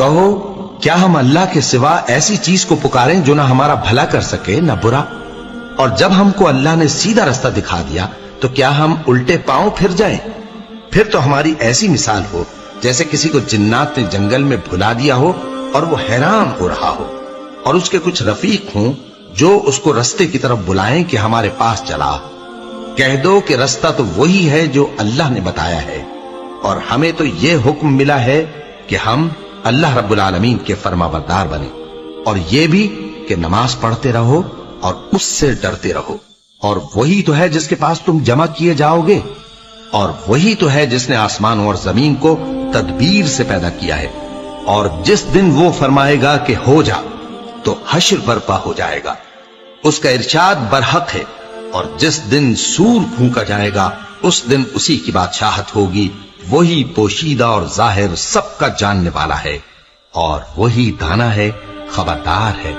کہو کیا ہم اللہ کے سوا ایسی چیز کو پکاریں جو نہ ہمارا بھلا کر سکے نہ برا؟ اور جب ہم کو اللہ نے سیدھا رستہ دکھا دیا تو کیا ہم الٹے پاؤں پھر جائیں؟ پھر تو ہماری ایسی مثال ہو جیسے کسی کو جنات نے جنگل میں بھلا دیا ہو اور وہ حیران ہو رہا ہو، اور اس کے کچھ رفیق ہوں جو اس کو رستے کی طرف بلائیں کہ ہمارے پاس چلا۔ کہہ دو کہ رستہ تو وہی ہے جو اللہ نے بتایا ہے، اور ہمیں تو یہ حکم ملا ہے کہ ہم اللہ رب العالمین کے فرما بردار بنیں، اور یہ بھی کہ نماز پڑھتے رہو اور اس سے ڈرتے رہو، اور وہی تو ہے جس کے پاس تم جمع کیے جاؤ گے، اور وہی تو ہے جس نے آسمانوں اور زمین کو تدبیر سے پیدا کیا ہے، اور جس دن وہ فرمائے گا کہ ہو جا تو حشر برپا ہو جائے گا، اس کا ارشاد برحق ہے، اور جس دن سور پھونکا جائے گا اس دن اسی کی بادشاہت ہوگی، وہی پوشیدہ اور ظاہر سب کا جاننے والا ہے، اور وہی دانا ہے، خبردار ہے۔